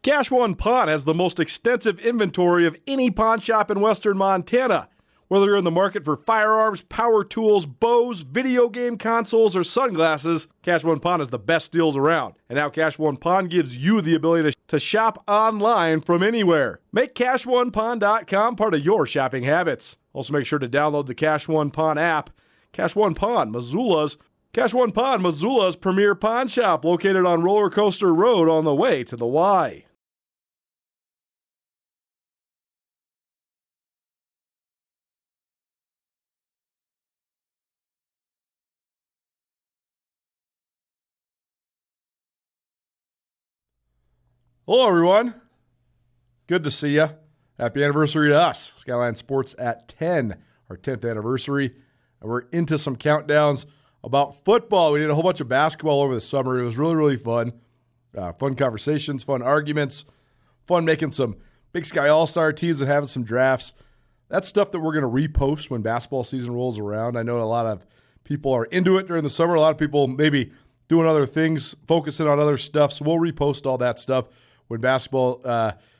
Cash One Pawn has the most extensive inventory of any pawn shop in western Montana. Whether you're in the market for firearms, power tools, bows, video game consoles, or sunglasses, Cash One Pawn is the best deals around. And now Cash One Pawn gives you the ability to shop online from anywhere. Make CashOnePawn.com part of your shopping habits. Also make sure to download the Cash One Pawn app. Cash One Pawn, Missoula's premier pawn shop, located on Roller Coaster Road on the way to the Y. Hello, everyone. Good to see you. Happy anniversary to us. Skyline Sports at 10, our 10th anniversary. And we're into some countdowns about football. We did a whole bunch of basketball over the summer. It was really, really fun. Fun conversations, fun arguments, fun making some Big Sky All-Star teams and having some drafts. That's stuff that we're going to repost when basketball season rolls around. I know a lot of people are into it during the summer. A lot of people maybe doing other things, focusing on other stuff. So we'll repost all that stuff when basketball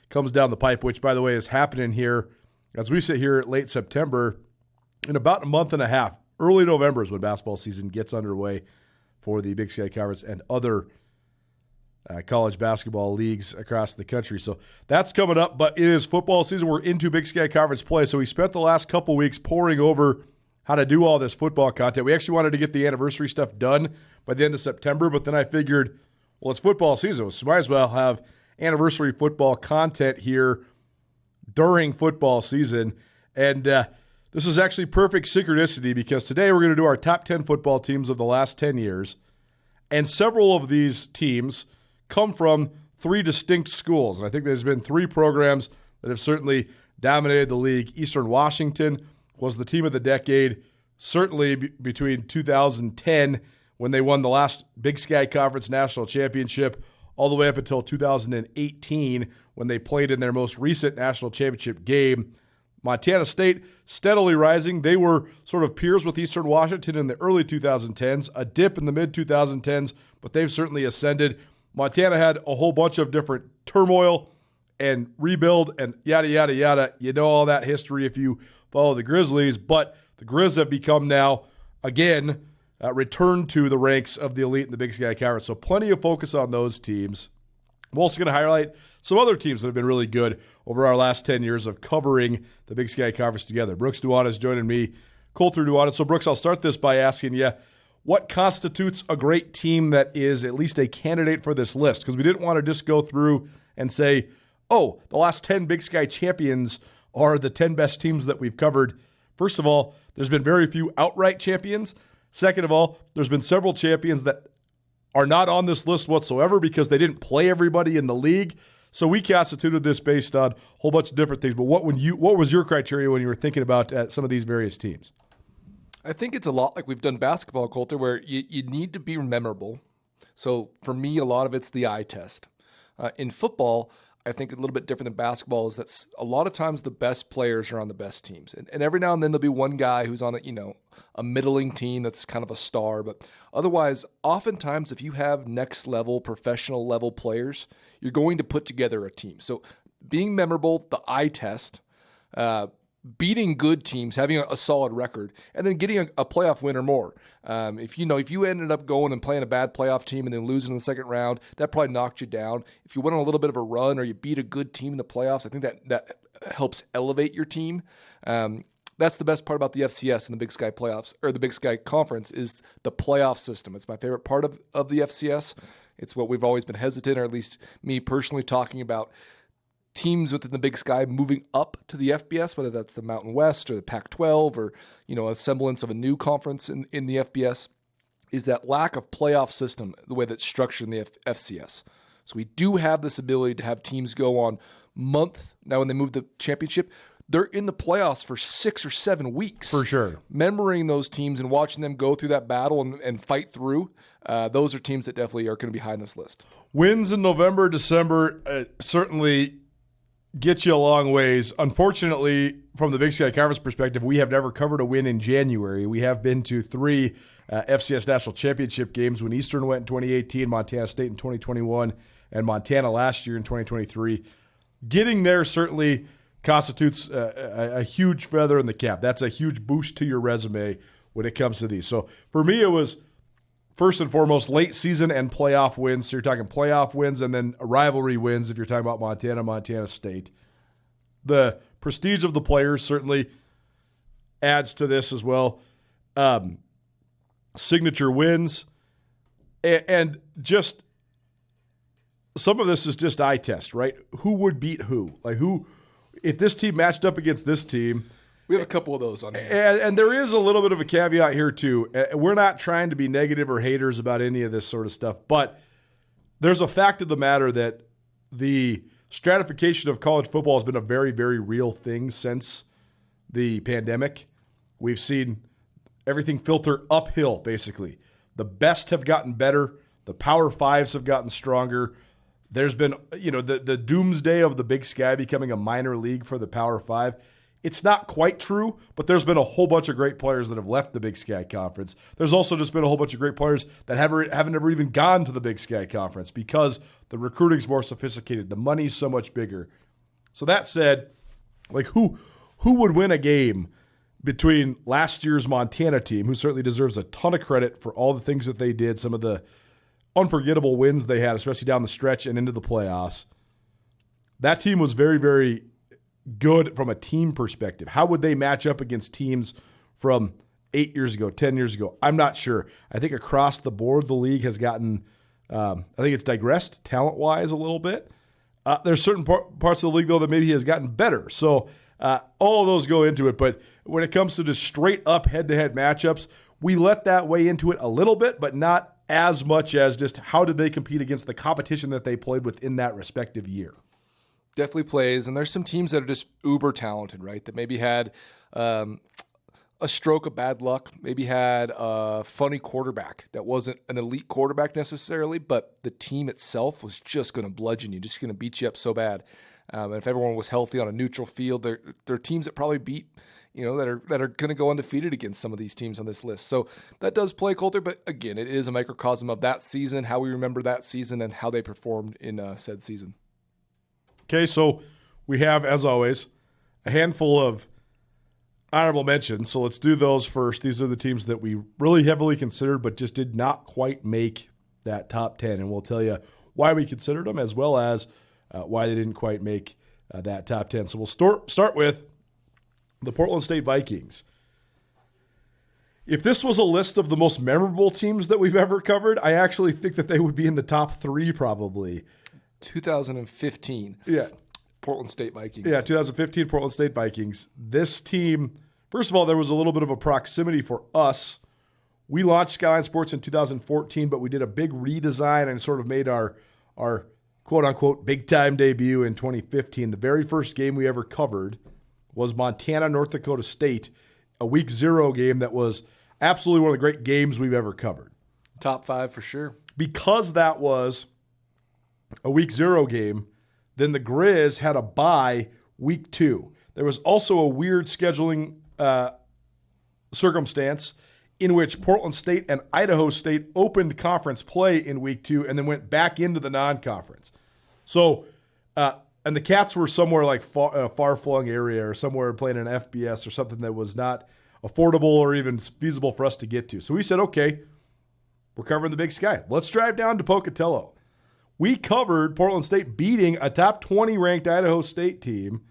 comes down the pipe, which, by the way, is happening here as we sit here late September. In about a month and a half, early November is when basketball season gets underway for the Big Sky Conference and other college basketball leagues across the country. So that's coming up, but it is football season. We're into Big Sky Conference play, so we spent the last couple weeks poring over how to do all this football content. We actually wanted to get the anniversary stuff done by the end of September, but then I figured, well, it's football season, so might as well have anniversary football content here during football season. And this is actually perfect synchronicity because today we're going to do our top 10 football teams of the last 10 years. And several of these teams come from three distinct schools. And I think there's been three programs that have certainly dominated the league. Eastern Washington was the team of the decade, certainly between 2010 when they won the last Big Sky Conference National Championship, all the way up until 2018 when they played in their most recent national championship game. Montana State steadily rising. They were sort of peers with Eastern Washington in the early 2010s, a dip in the mid-2010s, but they've certainly ascended. Montana had a whole bunch of different turmoil and rebuild and yada, yada, yada. You know all that history if you follow the Grizzlies, but the Grizz have become now, again, return to the ranks of the elite in the Big Sky Conference. So plenty of focus on those teams. I'm also going to highlight some other teams that have been really good over our last 10 years of covering the Big Sky Conference together. Brooks Nuanez joining me, Colter Nuanez. So, Brooks, I'll start this by asking you, what constitutes a great team that is at least a candidate for this list? Because we didn't want to just go through and say, oh, the last 10 Big Sky champions are the 10 best teams that we've covered. First of all, there's been very few outright champions. Second of all, there's been several champions that are not on this list whatsoever because they didn't play everybody in the league. So we constituted this based on a whole bunch of different things. But what was your criteria when you were thinking about some of these various teams? I think it's a lot like we've done basketball, Colter, where you need to be memorable. So for me, a lot of it's the eye test. In football, I think a little bit different than basketball is that a lot of times the best players are on the best teams. And every now and then there'll be one guy who's on a middling team that's kind of a star. But otherwise, oftentimes if you have next level, professional level players, you're going to put together a team. So being memorable, the eye test, beating good teams, having a solid record, and then getting a playoff win or more. If you ended up going and playing a bad playoff team and then losing in the second round, that probably knocked you down. If you went on a little bit of a run or you beat a good team in the playoffs, I think that helps elevate your team. That's the best part about the FCS and the Big Sky playoffs, or the Big Sky Conference, is the playoff system. It's my favorite part of the FCS. It's what we've always been hesitant, or at least me personally, talking about teams within the Big Sky moving up to the FBS, whether that's the Mountain West or the Pac-12 or a semblance of a new conference in the FBS, is that lack of playoff system, the way that's structured in the FCS. So we do have this ability to have teams go on month. Now when they move the championship, they're in the playoffs for 6 or 7 weeks. For sure. Remembering those teams and watching them go through that battle and fight through, those are teams that definitely are going to be high on this list. Wins in November, December certainly get you a long ways. Unfortunately, from the Big Sky Conference perspective, we have never covered a win in January. We have been to 3 FCS National Championship games when Eastern went in 2018, Montana State in 2021, and Montana last year in 2023. Getting there certainly constitutes a huge feather in the cap. That's a huge boost to your resume when it comes to these. So for me, it was first and foremost late season and playoff wins. So you're talking playoff wins and then rivalry wins if you're talking about Montana, Montana State. The prestige of the players certainly adds to this as well. Signature wins. And just some of this is just eye test, right? Who would beat who? Like who, if this team matched up against this team. We have a couple of those on hand. And there is a little bit of a caveat here too. We're not trying to be negative or haters about any of this sort of stuff, but there's a fact of the matter that the stratification of college football has been a very, very real thing since the pandemic. We've seen everything filter uphill, basically. The best have gotten better. The Power Fives have gotten stronger. There's been, the doomsday of the Big Sky becoming a minor league for the Power Five. It's not quite true, but there's been a whole bunch of great players that have left the Big Sky Conference. There's also just been a whole bunch of great players that haven't ever even gone to the Big Sky Conference because the recruiting's more sophisticated. The money's so much bigger. So that said, like who would win a game between last year's Montana team, who certainly deserves a ton of credit for all the things that they did, some of the unforgettable wins they had, especially down the stretch and into the playoffs. That team was very, very good from a team perspective. How would they match up against teams from 8 years ago, 10 years ago? I'm not sure. I think across the board, the league has gotten, I think it's digressed talent-wise a little bit. There's certain parts of the league, though, that maybe has gotten better. So all of those go into it. But when it comes to just straight-up head-to-head matchups, we let that weigh into it a little bit, but not as much as just how did they compete against the competition that they played within that respective year. Definitely plays, and there's some teams that are just uber talented, right? That maybe had a stroke of bad luck, maybe had a funny quarterback that wasn't an elite quarterback necessarily, but the team itself was just going to bludgeon you, just going to beat you up so bad. And if everyone was healthy on a neutral field, there are teams that probably beat, that are going to go undefeated against some of these teams on this list. So that does play, Colter, but again, it is a microcosm of that season, how we remember that season, and how they performed in said season. Okay, so we have, as always, a handful of honorable mentions. So let's do those first. These are the teams that we really heavily considered but just did not quite make that top 10. And we'll tell you why we considered them as well as why they didn't quite make that top 10. So we'll start with the Portland State Vikings. If this was a list of the most memorable teams that we've ever covered, I actually think that they would be in the top 3 probably. 2015. Yeah. Portland State Vikings. Yeah, 2015 Portland State Vikings. This team, first of all, there was a little bit of a proximity for us. We launched Skyline Sports in 2014, but we did a big redesign and sort of made our quote-unquote big-time debut in 2015. The very first game we ever covered was Montana, North Dakota State, a Week 0 game that was absolutely one of the great games we've ever covered. Top 5 for sure. Because that was a Week 0 game, then the Grizz had a bye Week 2. There was also a weird scheduling circumstance in which Portland State and Idaho State opened conference play in Week 2 and then went back into the non-conference. So, and the Cats were somewhere like far-flung area or somewhere playing an FBS or something that was not affordable or even feasible for us to get to. So we said, okay, we're covering the Big Sky. Let's drive down to Pocatello. We covered Portland State beating a top 20 ranked Idaho State team.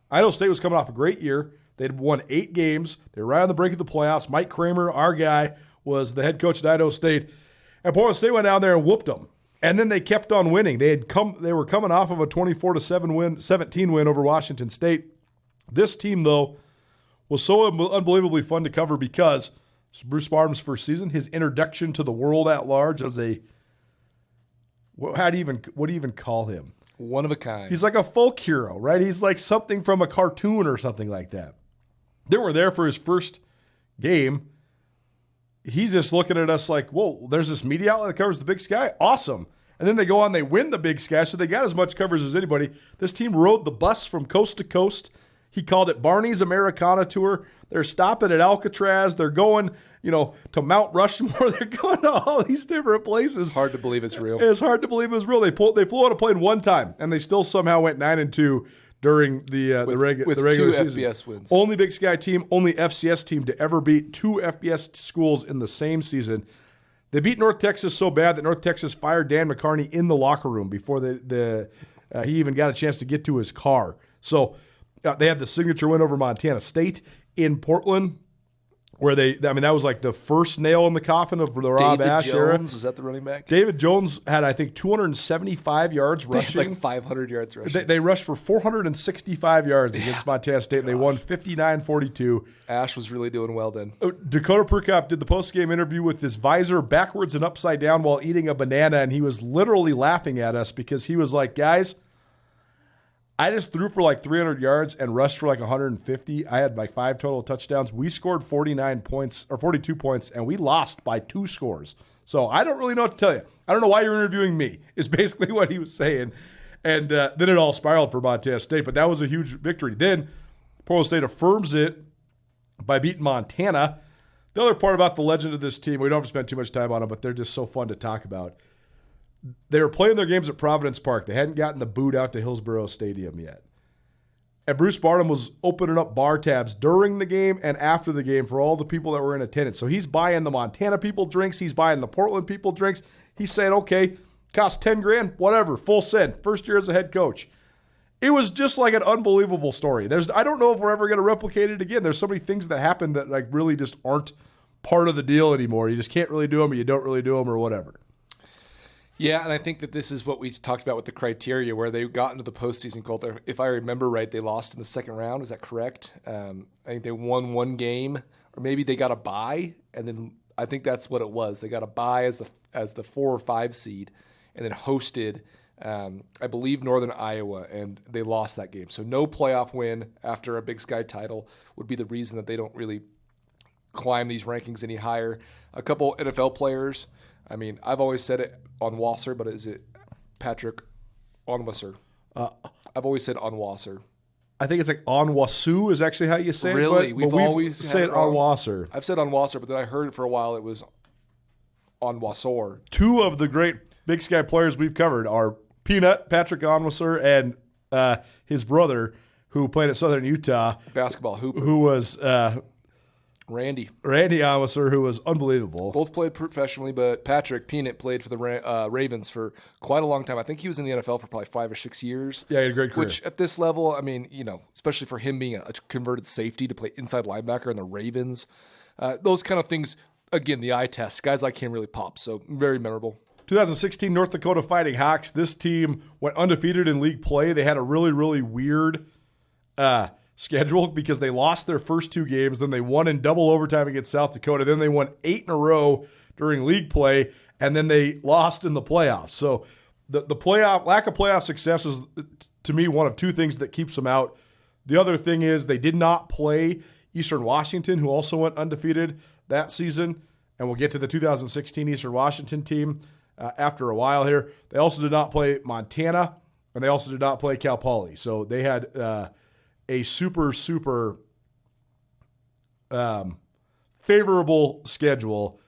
Idaho State was coming off a great year. They'd won 8 games. They were right on the brink of the playoffs. Mike Kramer, our guy, was the head coach at Idaho State. And Portland State went down there and whooped them. And then they kept on winning. They were coming off of a 24-17 win over Washington State. This team, though, was so unbelievably fun to cover because it's Bruce Barnum's first season, his introduction to the world at large as a what do you even call him? One of a kind. He's like a folk hero, right? He's like something from a cartoon or something like that. They were there for his first game. He's just looking at us like, whoa, there's this media outlet that covers the Big Sky? Awesome. And then they go on, they win the Big Sky, so they got as much coverage as anybody. This team rode the bus from coast to coast. He called it Barney's Americana Tour. They're stopping at Alcatraz. They're going, to Mount Rushmore. They're going to all these different places. Hard to believe it's real. It's hard to believe it was real. They flew on a plane one time, and they still somehow went 9-2 during the regular two season. FBS wins. Only Big Sky team, only FCS team to ever beat 2 FBS schools in the same season. They beat North Texas so bad that North Texas fired Dan McCarney in the locker room before he even got a chance to get to his car. So they had the signature win over Montana State in Portland, where that was like the first nail in the coffin of the Rob Ash era. David Jones, was that the running back? David Jones had, I think, 275 yards rushing. Like 500 yards rushing. They rushed for 465 yards against Montana State. They won 59-42. Ash was really doing well then. Dakota Prukop did the post-game interview with his visor backwards and upside down while eating a banana, and he was literally laughing at us because he was like, guys, I just threw for like 300 yards and rushed for like 150. I had like 5 total touchdowns. We scored 49 points or 42 points, and we lost by 2 scores. So I don't really know what to tell you. I don't know why you're interviewing me, is basically what he was saying. And then it all spiraled for Montana State, but that was a huge victory. Then Portland State affirms it by beating Montana. The other part about the legend of this team, we don't have to spend too much time on them, but they're just so fun to talk about. They were playing their games at Providence Park. They hadn't gotten the boot out to Hillsborough Stadium yet. And Bruce Barnum was opening up bar tabs during the game and after the game for all the people that were in attendance. So he's buying the Montana people drinks. He's buying the Portland people drinks. He's saying, okay, cost $10,000, whatever, full send. First year as a head coach. It was just like an unbelievable story. I don't know if we're ever going to replicate it again. There's so many things that happen that like really just aren't part of the deal anymore. You just can't really do them, or you don't really do them, or whatever. Yeah, and I think that this is what we talked about with the criteria where they got into the postseason. Colter, if I remember right, they lost in the second round. Is that correct? I think they won 1 game, or maybe they got a bye, and then I think that's what it was. They got a bye as the 4 or 5 seed, and then hosted, I believe, Northern Iowa, and they lost that game. So no playoff win after a Big Sky title would be the reason that they don't really climb these rankings any higher. A couple NFL players. I mean, I've always said it on Wasser, but is it Patrick Onwasser? I've always said Onwasser. I think it's like Onwasu is actually how you say really? it. We've always said Onwasser. I've said Onwasser, but then I heard it for a while it was Onwasor. 2 of the great Big Sky players we've covered are Peanut, Patrick Onwasser, and his brother, who played at Southern Utah. Basketball hooper. Who was Randy Onwasser, who was unbelievable. Both played professionally, but Patrick Peanut played for the Ravens for quite a long time. I think he was in the NFL for probably 5 or 6 years. Yeah, he had a great career. Which at this level, I mean, especially for him being a converted safety to play inside linebacker in the Ravens, those kind of things, again, the eye test, guys like him really pop. So very memorable. 2016 North Dakota Fighting Hawks. This team went undefeated in league play. They had a really, really weird schedule because they lost their first 2 games. Then they won in double overtime against South Dakota. Then they won 8 in a row during league play, and then they lost in the playoffs. So the lack of playoff success is, to me, one of 2 things that keeps them out. The other thing is they did not play Eastern Washington, who also went undefeated that season. And we'll get to the 2016 Eastern Washington team after a while here. They also did not play Montana, and they also did not play Cal Poly. So they had a super, super favorable schedule.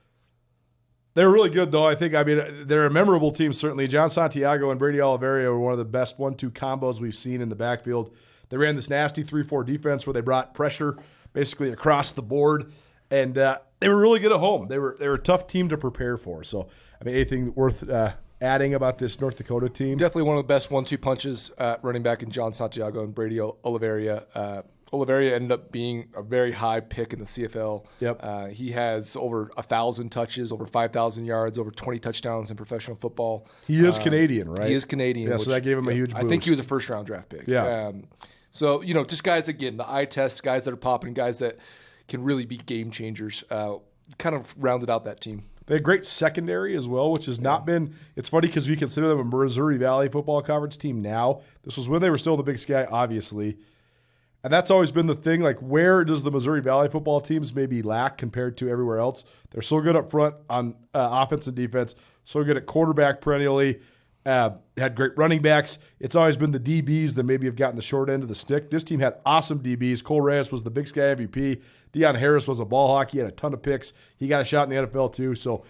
They're really good, though. I mean, they're a memorable team, certainly. John Santiago and Brady Oliveria were one of the best 1-2 combos we've seen in the backfield. They ran this nasty 3-4 defense where they brought pressure basically across the board, and they were really good at home. They were a tough team to prepare for. So, I mean, anything worth adding about this North Dakota team? Definitely one of the best 1-2 punches running back in John Santiago and Brady Oliveria. Oliveria ended up being a very high pick in the CFL. Yep. He has over 1,000 touches, over 5,000 yards, over 20 touchdowns in professional football. He is Canadian, right? He is Canadian. Yeah, so that gave him a huge boost. I think he was a first-round draft pick. Yeah. So, just guys, again, the eye test, guys that are popping, guys that can really be game changers, kind of rounded out that team. They had great secondary as well, which has not been – it's funny because we consider them a Missouri Valley Football Conference team now. This was when they were still in the Big Sky, obviously. And that's always been the thing. Like, where does the Missouri Valley football teams maybe lack compared to everywhere else? They're so good up front on offense and defense, so good at quarterback perennially. Had great running backs. It's always been the DBs that maybe have gotten the short end of the stick. This team had awesome DBs. Cole Reyes was the Big Sky MVP. Deion Harris was a ball hawk. He had a ton of picks. He got a shot in the NFL too. So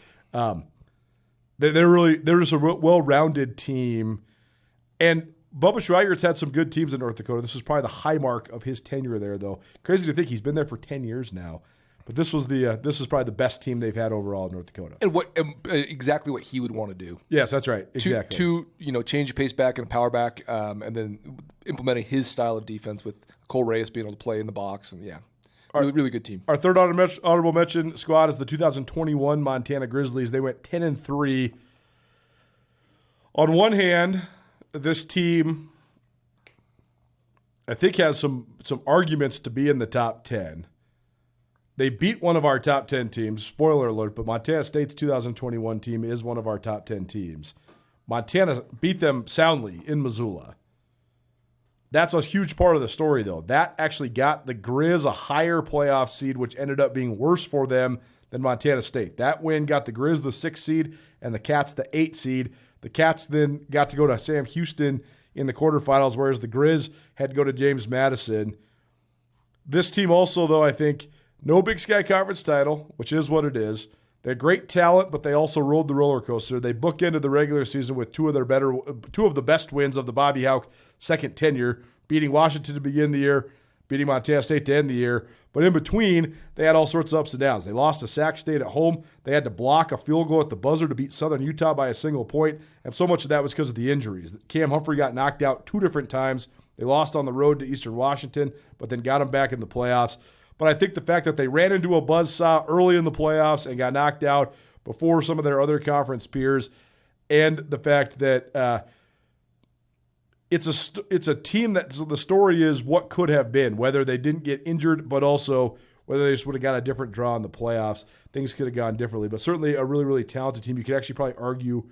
they're just a well-rounded team. And Bubba Schweigert's had some good teams in North Dakota. This is probably the high mark of his tenure there, though. Crazy to think he's been there for 10 years now. But this is probably the best team they've had overall in North Dakota. And exactly what he would want to do. Yes, that's right. Exactly. To change the pace back and power back, and then implementing his style of defense with Cole Reyes being able to play in the box. And really good team. Our third honorable mention squad is the 2021 Montana Grizzlies. They went 10-3. On one hand, this team, I think, has some arguments to be in the top 10. They beat one of our top 10 teams. Spoiler alert, but Montana State's 2021 team is one of our top 10 teams. Montana beat them soundly in Missoula. That's a huge part of the story, though. That actually got the Grizz a higher playoff seed, which ended up being worse for them than Montana State. That win got the Grizz the 6th seed and the Cats the 8th seed. The Cats then got to go to Sam Houston in the quarterfinals, whereas the Grizz had to go to James Madison. This team also, though, I think, no Big Sky Conference title, which is what it is. They had great talent, but they also rode the roller coaster. They bookended the regular season with two of the best wins of the Bobby Houck second tenure, beating Washington to begin the year, beating Montana State to end the year. But in between, they had all sorts of ups and downs. They lost to Sac State at home. They had to block a field goal at the buzzer to beat Southern Utah by a single point, and so much of that was because of the injuries. Cam Humphrey got knocked out 2 different times. They lost on the road to Eastern Washington, but then got him back in the playoffs. But I think the fact that they ran into a buzzsaw early in the playoffs and got knocked out before some of their other conference peers, and the fact that it's a team that the story is what could have been, whether they didn't get injured, but also whether they just would have got a different draw in the playoffs. Things could have gone differently. But certainly a really, really talented team. You could actually probably argue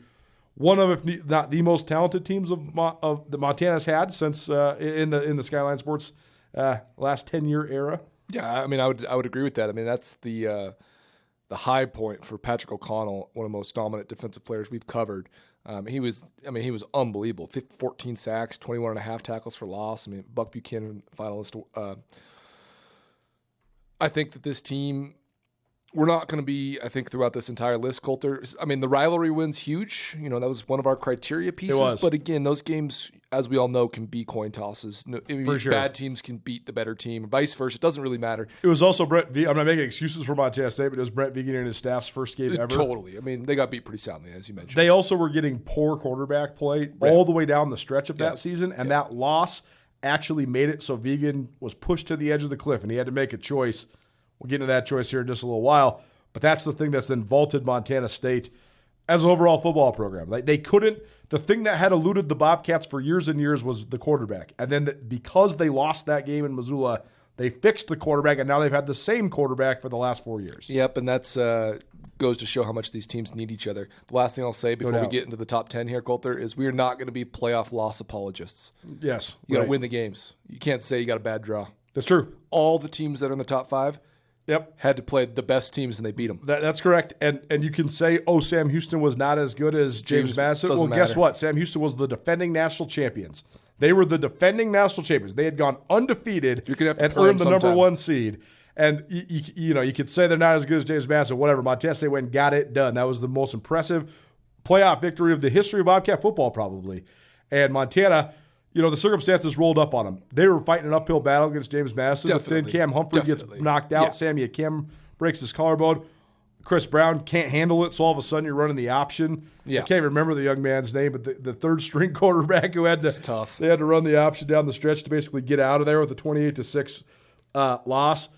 one of, if not the most talented teams of the Montana's had since in the Skyline Sports last 10-year era. Yeah, I mean, I would agree with that. I mean, that's the high point for Patrick O'Connell, one of the most dominant defensive players we've covered. He was unbelievable. 14 sacks, 21.5 tackles for loss. I mean, Buck Buchanan finalist. I think that this team, we're not going to be, I think, throughout this entire list, Colter. I mean, the rivalry win's huge. That was one of our criteria pieces. It was. But again, those games, as we all know, can be coin tosses. For sure. Bad teams can beat the better team, vice versa. It doesn't really matter. It was also I'm not making excuses for Montana State, but it was Brent Vigen and his staff's first game ever. Totally. I mean, they got beat pretty soundly, as you mentioned. They also were getting poor quarterback play all the way down the stretch of that season, and that loss actually made it so Vigen was pushed to the edge of the cliff, and he had to make a choice. We'll get into that choice here in just a little while. But that's the thing that's then vaulted Montana State as an overall football program. They couldn't – the thing that had eluded the Bobcats for years and years was the quarterback. And then because they lost that game in Missoula, they fixed the quarterback, and now they've had the same quarterback for the last 4 years. Yep, and that's goes to show how much these teams need each other. The last thing I'll say before we get into the top 10 here, Colter, is we are not going to be playoff loss apologists. Yes. You got to win the games. You can't say you got a bad draw. That's true. All the teams that are in the top 5 had to play the best teams, and they beat them. That's correct. And you can say, Sam Houston was not as good as James Madison. Well, guess what? Sam Houston was the defending national champions. They were the defending national champions. They had gone undefeated and earned the number 1 seed. And you could say they're not as good as James Madison, whatever. Montana State went and got it done. That was the most impressive playoff victory of the history of Bobcat football, probably. And Montana, the circumstances rolled up on them. They were fighting an uphill battle against James Madison. Definitely. But then Cam Humphrey gets knocked out. Sammy Akem breaks his collarbone. Chris Brown can't handle it, so all of a sudden you're running the option. I can't even remember the young man's name, but the third-string quarterback who had to – it's tough. They had to run the option down the stretch to basically get out of there with a 28-6 loss.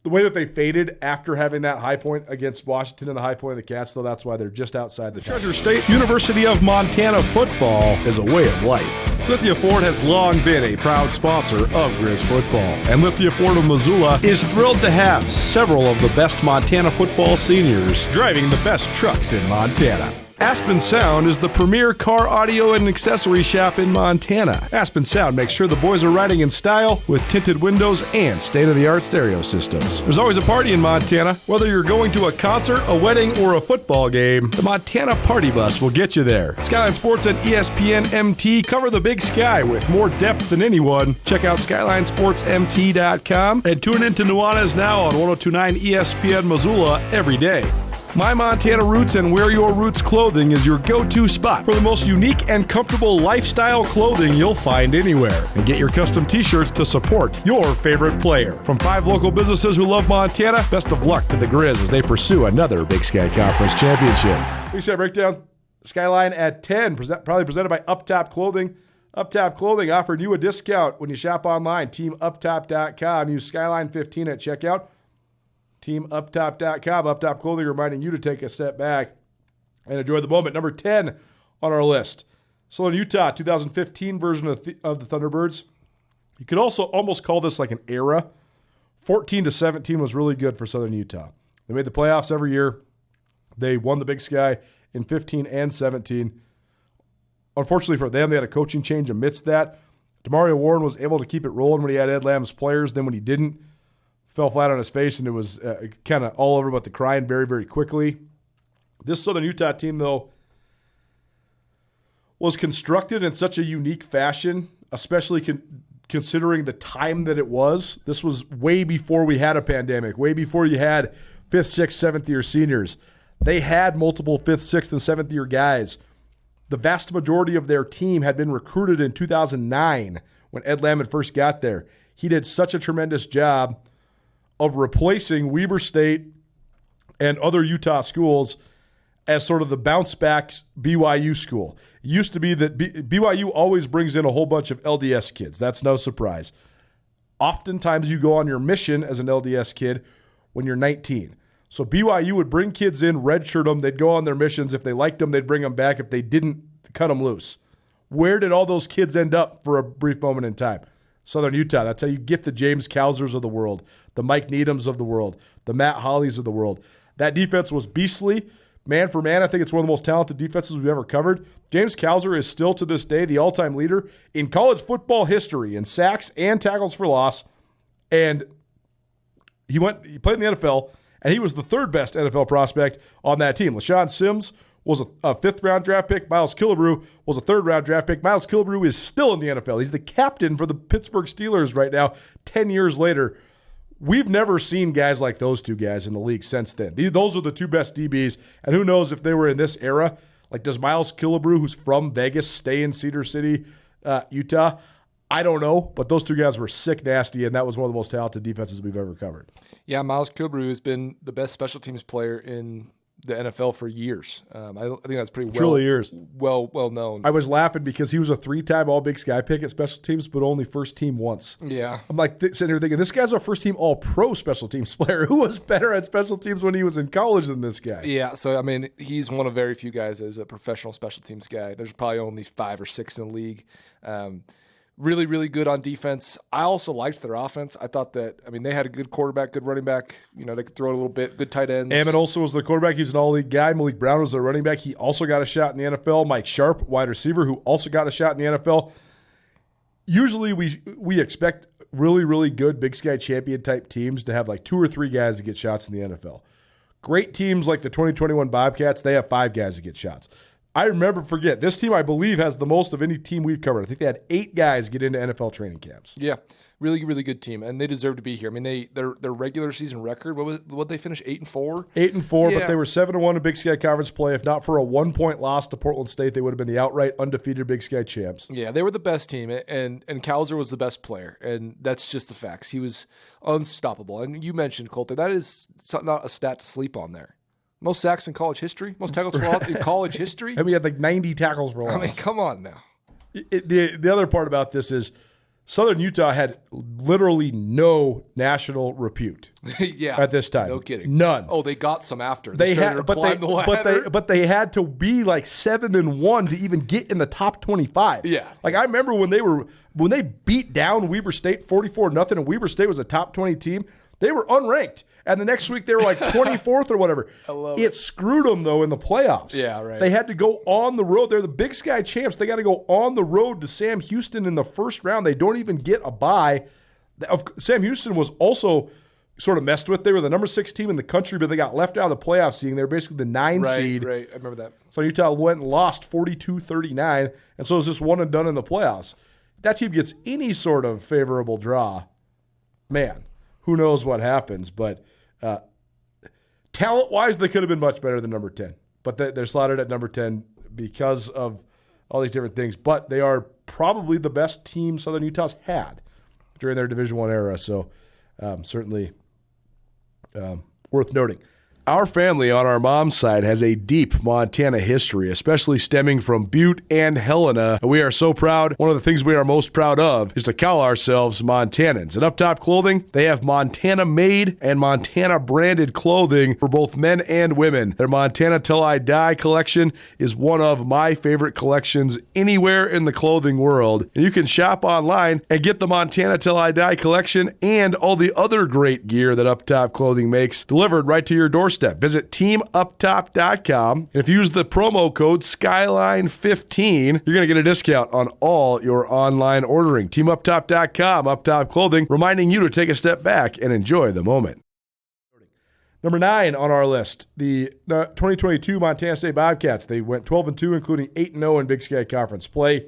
The way that they faded after having that high point against Washington and the high point of the Cats, though, that's why they're just outside the Treasure State University of Montana football is a way of life. Lithia Ford has long been a proud sponsor of Grizz football, and Lithia Ford of Missoula is thrilled to have several of the best Montana football seniors driving the best trucks in Montana. Aspen Sound is the premier car audio and accessory shop in Montana. Aspen Sound makes sure the boys are riding in style with tinted windows and state-of-the-art stereo systems. There's always a party in Montana. Whether you're going to a concert, a wedding, or a football game, the Montana Party Bus will get you there. Skyline Sports and ESPN MT cover the Big Sky with more depth than anyone. Check out SkylineSportsMT.com and tune in to Nuanez now on 102.9 ESPN Missoula every day. My Montana Roots and Wear Your Roots clothing is your go-to spot for the most unique and comfortable lifestyle clothing you'll find anywhere. And get your custom t-shirts to support your favorite player. From 5 local businesses who love Montana, best of luck to the Grizz as they pursue another Big Sky Conference championship. Big Sky Breakdown, Skyline at 10, probably presented by Up Top Clothing. Up Top Clothing offering you a discount when you shop online. TeamUpTop.com. Use Skyline15 at checkout. TeamUpTop.com. Up Top Clothing reminding you to take a step back and enjoy the moment. Number 10 on our list. Southern Utah 2015 version of the Thunderbirds. You could also almost call this like an era. 14-17 was really good for Southern Utah. They made the playoffs every year. They won the Big Sky in 15 and 17. Unfortunately for them, they had a coaching change amidst that. Demario Warren was able to keep it rolling when he had Ed Lamb's players. Then when he didn't, fell flat on his face, and it was kind of all over but the crying very, very quickly. This Southern Utah team, though, was constructed in such a unique fashion, especially considering the time that it was. This was way before we had a pandemic, way before you had 5th, 6th, 7th-year seniors. They had multiple 5th, 6th, and 7th-year guys. The vast majority of their team had been recruited in 2009 when Ed Lamb had first got there. He did such a tremendous job of replacing Weber State and other Utah schools as sort of the bounce-back BYU school. It used to be that BYU always brings in a whole bunch of LDS kids. That's no surprise. Oftentimes you go on your mission as an LDS kid when you're 19. So BYU would bring kids in, redshirt them, they'd go on their missions. If they liked them, they'd bring them back. If they didn't, cut them loose. Where did all those kids end up for a brief moment in time? Southern Utah. That's how you get the James Cowsers of the world, the Mike Needhams of the world, the Matt Hollies of the world. That defense was beastly. Man for man, I think it's one of the most talented defenses we've ever covered. James Cowser is still to this day the all-time leader in college football history in sacks and tackles for loss. And he played in the NFL, and he was the 3rd best NFL prospect on that team. LaShawn Sims was a 5th-round draft pick. Miles Killebrew was a 3rd-round draft pick. Miles Killebrew is still in the NFL. He's the captain for the Pittsburgh Steelers right now, 10 years later. We've never seen guys like those two guys in the league since then. Those are the 2 best DBs, and who knows if they were in this era. Like, does Miles Killebrew, who's from Vegas, stay in Cedar City, Utah? I don't know, but those 2 guys were sick nasty, and that was one of the most talented defenses we've ever covered. Yeah, Miles Killebrew has been the best special teams player in the NFL for years. I think that's pretty well known. I was laughing because he was a 3-time All-Big Sky pick at special teams, but only first team once. Yeah. I'm like sitting here thinking, this guy's a first-team All-Pro special teams player. Who was better at special teams when he was in college than this guy? Yeah, so, I mean, he's one of very few guys as a professional special teams guy. There's probably only 5 or 6 in the league. Really, really good on defense. I also liked their offense. I thought that, I mean, they had a good quarterback, good running back. You know, they could throw it a little bit, good tight ends. Ammon also was the quarterback. He's an all-league guy. Malik Brown was their running back. He also got a shot in the NFL. Mike Sharp, wide receiver, who also got a shot in the NFL. Usually we expect really, really good Big Sky champion-type teams to have like 2 or 3 guys to get shots in the NFL. Great teams like the 2021 Bobcats, they have 5 guys to get shots. I forget, this team, I believe, has the most of any team we've covered. I think they had 8 guys get into NFL training camps. Yeah, really, really good team, and they deserve to be here. I mean, their regular season record, what they finish, 8-4? 8-4, yeah. But they were 7-1 in Big Sky Conference play. If not for a 1-point loss to Portland State, they would have been the outright undefeated Big Sky champs. Yeah, they were the best team, and Cowser was the best player, and that's just the facts. He was unstoppable. And you mentioned, Colter, that is not a stat to sleep on there. Most sacks in college history, most tackles for loss in college history. I mean, he had like 90 tackles for loss. I mean, come on now. The other part about this is Southern Utah had literally no national repute. Yeah, at this time, no kidding, none. Oh, they got some after they had, but they had to be like 7-1 to even get in the top 25. Yeah, like I remember when they beat down Weber State 44-0, and Weber State was a top 20 team. They were unranked. And the next week they were like 24th or whatever. I love it. Screwed them, though, in the playoffs. Yeah, right. They had to go on the road. They're the Big Sky champs. They got to go on the road to Sam Houston in the first round. They don't even get a bye. Sam Houston was also sort of messed with. They were the number 6 team in the country, but they got left out of the playoff seeding. They were basically the 9 seed. Right, I remember that. So Utah went and lost 42-39, and so it was just one and done in the playoffs. That team gets any sort of favorable draw, man, who knows what happens. But talent-wise, they could have been much better than number 10. But they're slotted at number 10 because of all these different things. But they are probably the best team Southern Utah's had during their Division I era. So certainly worth noting. Our family on our mom's side has a deep Montana history, especially stemming from Butte and Helena. And we are so proud. One of the things we are most proud of is to call ourselves Montanans. At Up Top Clothing, they have Montana-made and Montana-branded clothing for both men and women. Their Montana Till I Die collection is one of my favorite collections anywhere in the clothing world. And you can shop online and get the Montana Till I Die collection and all the other great gear that Up Top Clothing makes delivered right to your doorstep. Visit teamuptop.com, and if you use the promo code SKYLINE15, you're going to get a discount on all your online ordering. Teamuptop.com, Up Top Clothing, reminding you to take a step back and enjoy the moment. Number 9 on our list, the 2022 Montana State Bobcats. They went 12-2, including 8-0 in Big Sky Conference play.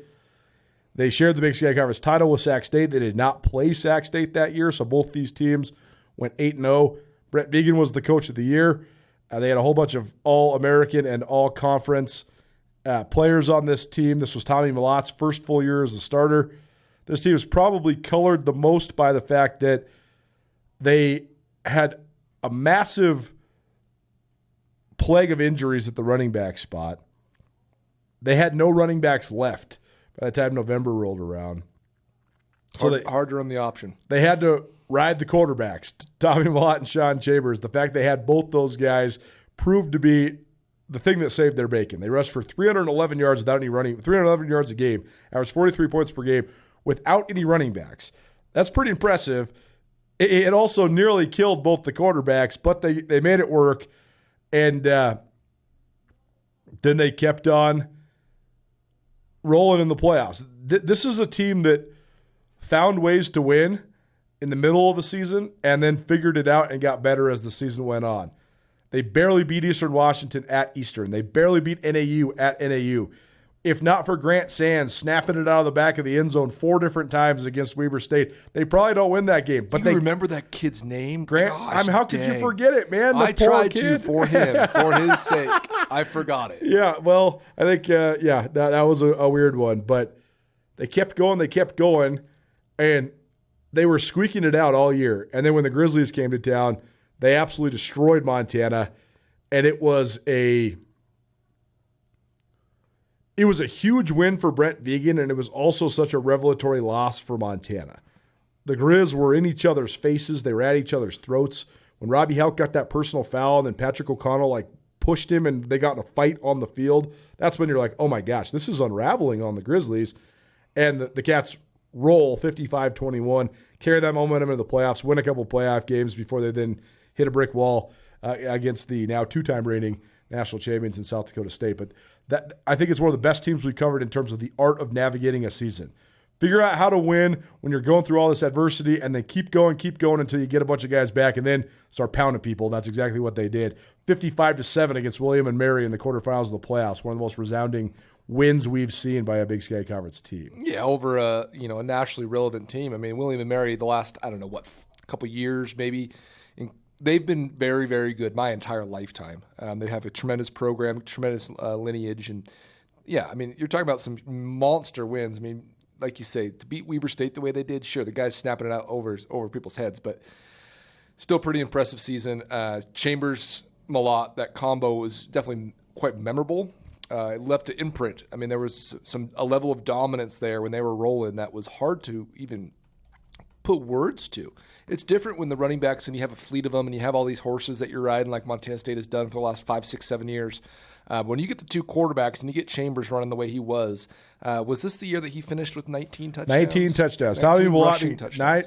They shared the Big Sky Conference title with Sac State. They did not play Sac State that year, so both these teams went 8-0. Brett Vegan was the coach of the year. They had a whole bunch of All-American and All-Conference players on this team. This was Tommy Malotte's first full year as a starter. This team was probably colored the most by the fact that they had a massive plague of injuries at the running back spot. They had no running backs left by the time November rolled around. So hard to run the option. They had to ride the quarterbacks, Tommy Malotte and Sean Chambers. The fact they had both those guys proved to be the thing that saved their bacon. They rushed for 311 yards without any running, 311 yards a game, averaged 43 points per game without any running backs. That's pretty impressive. It also nearly killed both the quarterbacks, but they made it work, and then they kept on rolling in the playoffs. This is a team that found ways to win in the middle of the season and then figured it out and got better as the season went on. They barely beat Eastern Washington at Eastern. They barely beat NAU at NAU. If not for Grant Sands snapping it out of the back of the end zone 4 different times against Weber State, they probably don't win that game. But you remember that kid's name? Grant, how could you forget it, man? I tried to for him, for his sake. I forgot it. Yeah, well, I think, that was a weird one. But they kept going, and they were squeaking it out all year. And then when the Grizzlies came to town, they absolutely destroyed Montana. And it was a huge win for Brent Vegan, and it was also such a revelatory loss for Montana. The Grizz were in each other's faces. They were at each other's throats. When Robbie Houck got that personal foul and then Patrick O'Connell pushed him and they got in a fight on the field, that's when you're like, oh my gosh, this is unraveling on the Grizzlies. And the Cats roll 55-21, carry that momentum into the playoffs, win a couple playoff games before they then hit a brick wall against the now 2-time reigning national champions in South Dakota State. But that, I think it's one of the best teams we've covered in terms of the art of navigating a season. Figure out how to win when you're going through all this adversity, and then keep going until you get a bunch of guys back and then start pounding people. That's exactly what they did. 55-7 against William and Mary in the quarterfinals of the playoffs. One of the most resounding wins we've seen by a Big Sky Conference team. Yeah, over a nationally relevant team. I mean, William and Mary, the last, couple years maybe, they've been very, very good my entire lifetime. They have a tremendous program, tremendous lineage. And, yeah, I mean, you're talking about some monster wins. I mean, like you say, to beat Weber State the way they did, sure, the guys snapping it out over people's heads, but still pretty impressive season. Chambers, Malotte, that combo was definitely quite memorable. It left an imprint. I mean, there was a level of dominance there when they were rolling that was hard to even put words to. It's different when the running backs and you have a fleet of them and you have all these horses that you're riding like Montana State has done for the last 5, 6, 7 years. When you get the two quarterbacks and you get Chambers running the way he was this the year that he finished with 19 touchdowns? 19 touchdowns. 19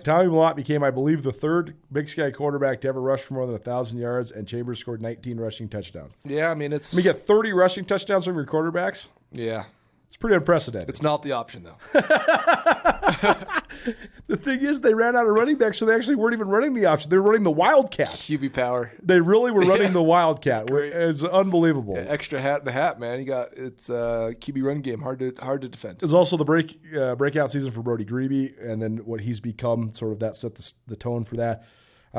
Tommy Mellott became, I believe, the third Big Sky quarterback to ever rush for more than 1,000 yards, and Chambers scored 19 rushing touchdowns. Yeah, I mean, it's... You get 30 rushing touchdowns from your quarterbacks? Yeah. It's pretty unprecedented. It's not the option, though. The thing is, they ran out of running backs, so they actually weren't even running the option. They were running the Wildcat. QB power. They really were running the Wildcat. It's unbelievable. Yeah, extra hat in the hat, man. It's QB run game, hard to defend. It's also the breakout season for Brody Grebe, and then what he's become, sort of that set the tone for that.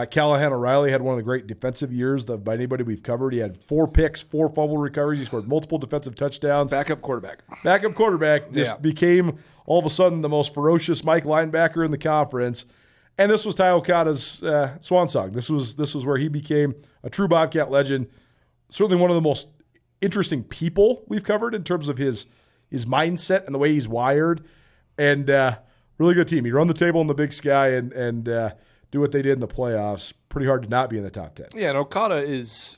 Callahan O'Reilly had one of the great defensive years by anybody we've covered. He had 4 picks, 4 fumble recoveries. He scored multiple defensive touchdowns. Backup quarterback just became all of a sudden the most ferocious Mike linebacker in the conference. And this was Ty Okada's swan song. This was where he became a true Bobcat legend. Certainly one of the most interesting people we've covered in terms of his mindset and the way he's wired. And really good team. He'd run the table in the Big Sky and do what they did in the playoffs. Pretty hard to not be in the top 10. Yeah, and Okada is,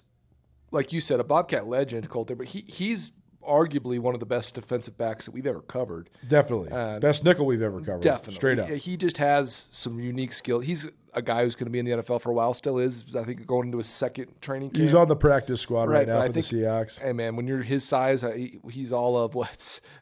like you said, a Bobcat legend, Colter, but he's arguably one of the best defensive backs that we've ever covered. Definitely. Best nickel we've ever covered. Definitely. Straight up. He just has some unique skill. He's a guy who's going to be in the NFL for a while, still is, I think, going into his second training camp. He's on the practice squad right now for the Seahawks. Hey, man, when you're his size, he's all of,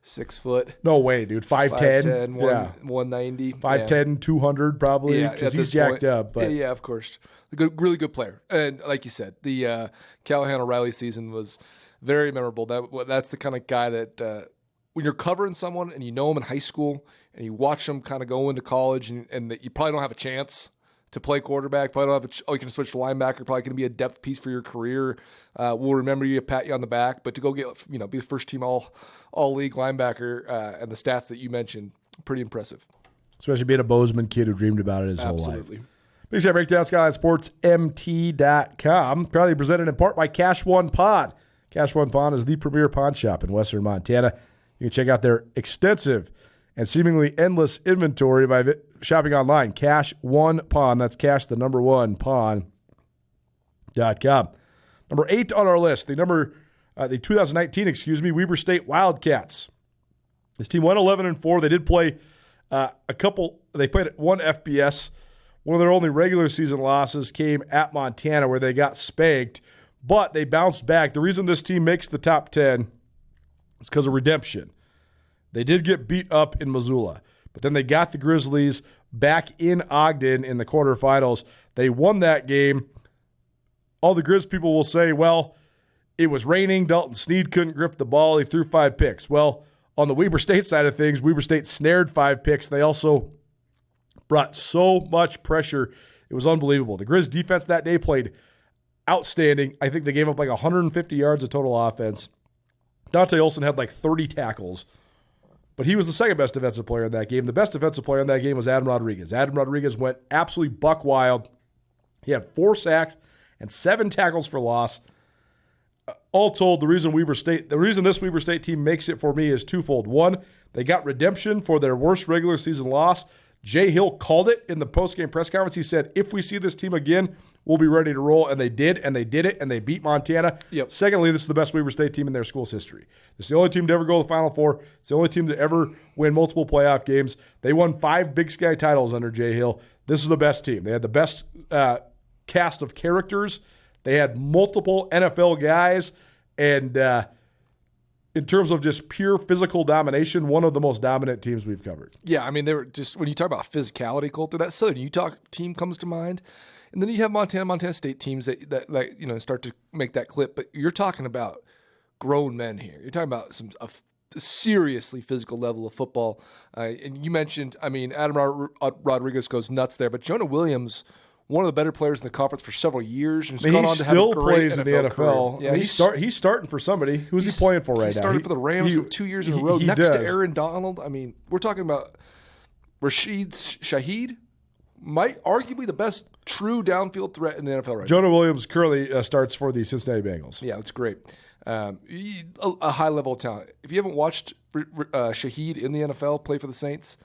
6 foot? No way, dude. 5'10". 190. 5'10", 200 probably, because he's jacked up. But. Yeah, of course. Really good player. And like you said, the Callahan O'Reilly season was very memorable. That's the kind of guy that when you're covering someone and you know him in high school and you watch them kind of go into college and that you probably don't have a chance to play quarterback, probably don't have you can switch to linebacker, probably going to be a depth piece for your career. We'll remember you, pat you on the back, but to go get, be the first team all league linebacker and the stats that you mentioned, pretty impressive. Especially being a Bozeman kid who dreamed about it his whole life. Absolutely. Big Sky Breakdown, Skyline Sports, MT.com. Proudly presented in part by Cash One Pawn. Cash One Pawn is the premier pawn shop in western Montana. You can check out their extensive and seemingly endless inventory by shopping online. Cash One Pawn. That's cash, the number one, pawn.com. Number 8 on our list, the 2019, Weber State Wildcats. This team went 11-4. They did play they played at one FBS. One of their only regular season losses came at Montana where they got spanked, but they bounced back. The reason this team makes the top 10 is because of redemption. They did get beat up in Missoula, but then they got the Grizzlies back in Ogden in the quarterfinals. They won that game. All the Grizz people will say, well, it was raining. Dalton Snead couldn't grip the ball. He threw 5 picks. Well, on the Weber State side of things, Weber State snared 5 picks. They also brought so much pressure. It was unbelievable. The Grizz defense that day played outstanding. I think they gave up 150 yards of total offense. Dante Olson had 30 tackles, but he was the second best defensive player in that game. The best defensive player in that game was Adam Rodriguez. Adam Rodriguez went absolutely buck wild. He had 4 sacks and 7 tackles for loss. All told, the reason this Weber State team makes it for me is twofold. One, they got redemption for their worst regular season loss. Jay Hill called it in the postgame press conference. He said, if we see this team again, we'll be ready to roll. And they did, and they did it, and they beat Montana. Yep. Secondly, this is the best Weber State team in their school's history. This is the only team to ever go to the Final Four. It's the only team to ever win multiple playoff games. They won 5 Big Sky titles under Jay Hill. This is the best team. They had the best cast of characters. They had multiple NFL guys. And in terms of just pure physical domination, one of the most dominant teams we've covered. Yeah, I mean, they were just, when you talk about physicality, Colter, that Southern Utah team comes to mind. And then you have Montana State teams that start to make that clip. But you're talking about grown men here. You're talking about a seriously physical level of football. And you mentioned, Adam Rodriguez goes nuts there. But Jonah Williams, one of the better players in the conference for several years. And he still plays in the NFL. Yeah, he's starting for somebody. Who's he playing for right now? He started for the Rams for 2 years in a row next to Aaron Donald. We're talking about Rashid Shaheed, might arguably the best true downfield threat in the NFL right now. Jonah Williams currently starts for the Cincinnati Bengals. Yeah, that's great. A high level of talent. If you haven't watched Shaheed in the NFL play for the Saints,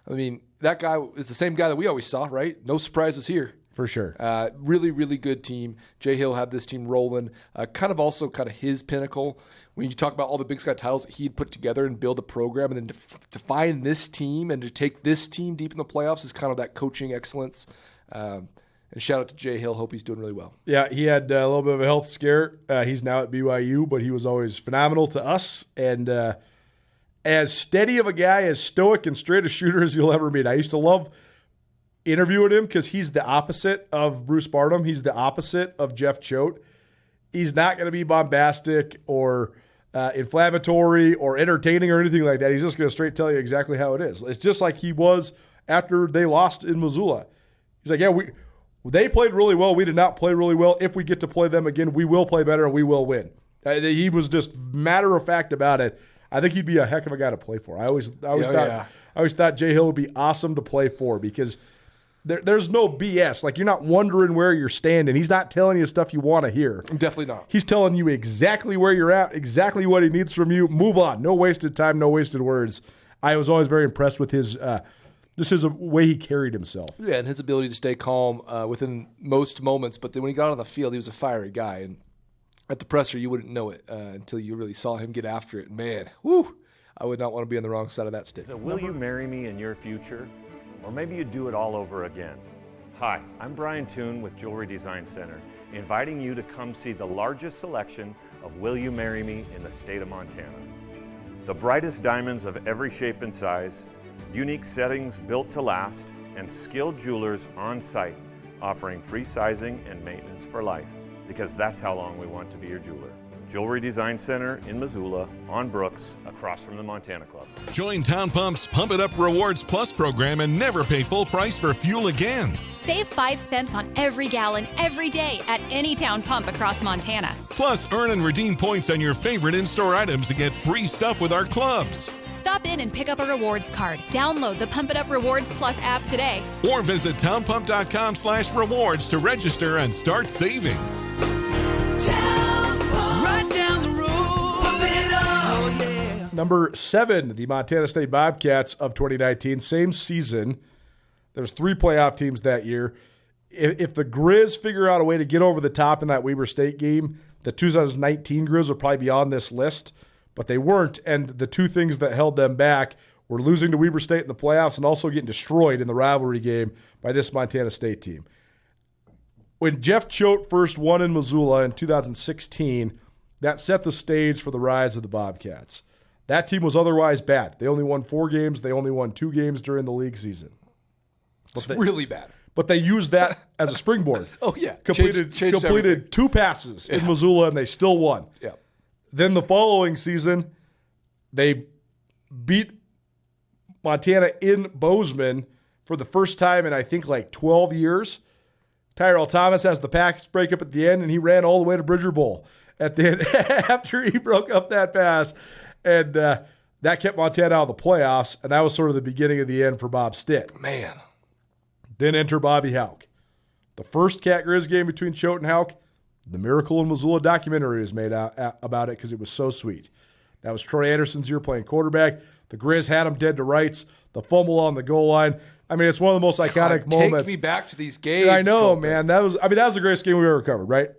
that guy is the same guy that we always saw, right? No surprises here. For sure. Really, really good team. Jay Hill had this team rolling. Kind of his pinnacle. When you talk about all the Big Sky titles he'd put together and build a program, and then to find this team and to take this team deep in the playoffs is kind of that coaching excellence. And shout out to Jay Hill. Hope he's doing really well. Yeah, he had a little bit of a health scare. He's now at BYU, but he was always phenomenal to us. And as steady of a guy, as stoic and straight a shooter as you'll ever meet. I used to love interviewing him because he's the opposite of Bruce Barnum. He's the opposite of Jeff Choate. He's not going to be bombastic or inflammatory or entertaining or anything like that. He's just going to straight tell you exactly how it is. It's just like he was after they lost in Missoula. He's like, yeah, they played really well. We did not play really well. If we get to play them again, we will play better and we will win. He was just matter of fact about it. I think he'd be a heck of a guy to play for. I always thought Jay Hill would be awesome to play for because there's no BS. Like, you're not wondering where you're standing. He's not telling you stuff you want to hear. Definitely not. He's telling you exactly where you're at, exactly what he needs from you. Move on. No wasted time, no wasted words. I was always very impressed with his way he carried himself. Yeah, and his ability to stay calm within most moments. But then when he got on the field, he was a fiery guy. And at the presser, you wouldn't know it until you really saw him get after it. Man, whoo, I would not want to be on the wrong side of that stick. So will you marry me in your future? Or maybe you do it all over again. Hi, I'm Brian Toon with Jewelry Design Center, inviting you to come see the largest selection of Will You Marry Me in the state of Montana. The brightest diamonds of every shape and size, unique settings built to last, and skilled jewelers on site offering free sizing and maintenance for life, because that's how long we want to be your jeweler. Jewelry Design Center in Missoula, on Brooks, across from the Montana Club. Join Town Pump's Pump It Up Rewards Plus program and never pay full price for fuel again. Save 5 cents on every gallon every day at any Town Pump across Montana. Plus, earn and redeem points on your favorite in-store items to get free stuff with our clubs. Stop in and pick up a rewards card. Download the Pump It Up Rewards Plus app today. Or visit townpump.com/rewards to register and start saving. Number 7, the Montana State Bobcats of 2019, same season. There's 3 playoff teams that year. If the Grizz figure out a way to get over the top in that Weber State game, the 2019 Grizz would probably be on this list, but they weren't. And the 2 things that held them back were losing to Weber State in the playoffs and also getting destroyed in the rivalry game by this Montana State team. When Jeff Choate first won in Missoula in 2016, that set the stage for the rise of the Bobcats. That team was otherwise bad. They only won 4 games. They only won 2 games during the league season. It's really bad. But they used that as a springboard. Oh, yeah. Completed 2 passes in Missoula, and they still won. Yeah. Then the following season, they beat Montana in Bozeman for the first time in, I think, like 12 years. Tyrell Thomas has the pass breakup at the end, and he ran all the way to Bridger Bowl at the end after he broke up that pass. And that kept Montana out of the playoffs, and that was sort of the beginning of the end for Bob Stitt. Man. Then enter Bobby Houck. The first Cat Grizz game between Choate and Houck, the Miracle in Missoula documentary was made out about it because it was so sweet. That was Troy Anderson's year playing quarterback. The Grizz had him dead to rights. The fumble on the goal line. I mean, it's one of the most iconic moments. Take me back to these games. I know, Colter. man. That was the greatest game we've ever covered, right?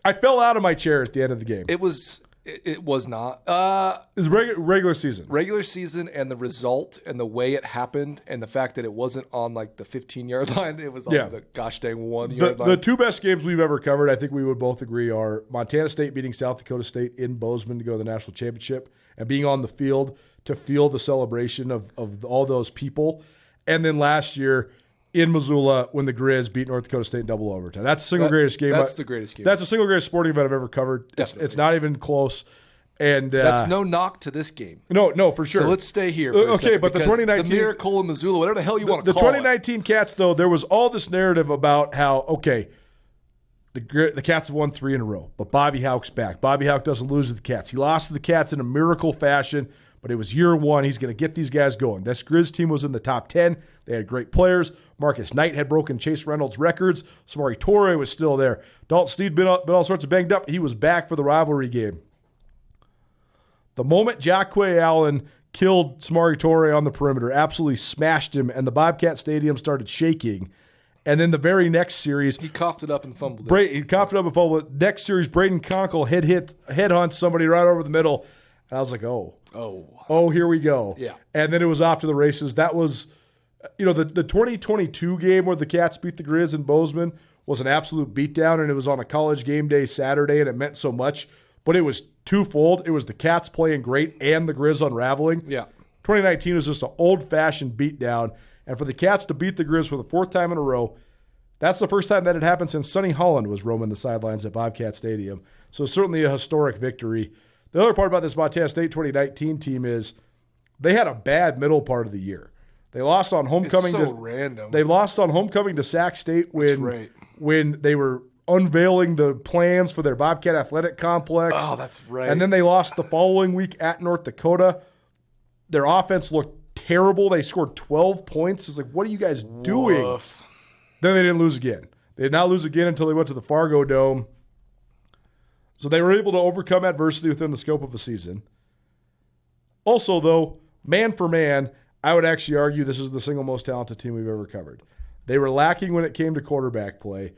I fell out of my chair at the end of the game. It was not. It was regular season. Regular season, and the result and the way it happened and the fact that it wasn't on like the 15-yard line. It was on the gosh dang 1-yard line. The 2 best games we've ever covered, I think we would both agree, are Montana State beating South Dakota State in Bozeman to go to the national championship and being on the field to feel the celebration of all those people. And then last year in Missoula when the Grizz beat North Dakota State in double overtime. That's the single greatest game. That's the greatest game. That's the single greatest sporting event I've ever covered. It's not even close. And that's no knock to this game. No, for sure. So let's stay here for a second, but the 2019 the Miracle in Missoula, whatever the hell you want to call it. The 2019 Cats, though, there was all this narrative about how, the Cats have won 3 in a row, but Bobby Houck's back. Bobby Houck doesn't lose to the Cats. He lost to the Cats in a miracle fashion, but it was year 1. He's going to get these guys going. This Grizz team was in the top 10. They had great players. Marcus Knight had broken Chase Reynolds' records. Samari Torre was still there. Dalton Steed been all sorts of banged up. He was back for the rivalry game. The moment Jacque Allen killed Samari Torre on the perimeter, absolutely smashed him, and the Bobcat Stadium started shaking, And then the very next series, he coughed it up and fumbled it. He coughed it up and fumbled it. Next series, Braden Conkle headhunt somebody right over the middle. And I was like, oh, here we go. Yeah. And then it was off to the races. That was, the 2022 game where the Cats beat the Grizz in Bozeman was an absolute beatdown, and it was on a college game day Saturday, and it meant so much. But it was twofold. It was the Cats playing great and the Grizz unraveling. Yeah. 2019 was just an old-fashioned beatdown. And for the Cats to beat the Grizz for the fourth time in a row, that's the first time that had happened since Sonny Holland was roaming the sidelines at Bobcat Stadium. So certainly a historic victory. The other part about this Montana State 2019 team is they had a bad middle part of the year. They lost on homecoming. It's so random. They lost on homecoming to Sac State when they were unveiling the plans for their Bobcat Athletic Complex. Oh, that's right. And then they lost the following week at North Dakota. Their offense looked terrible. They scored 12 points. It's like, what are you guys doing? Woof. Then they didn't lose again. They did not lose again until they went to the Fargo Dome. So they were able to overcome adversity within the scope of a season. Also, though, man for man, I would actually argue this is the single most talented team we've ever covered. They were lacking when it came to quarterback play.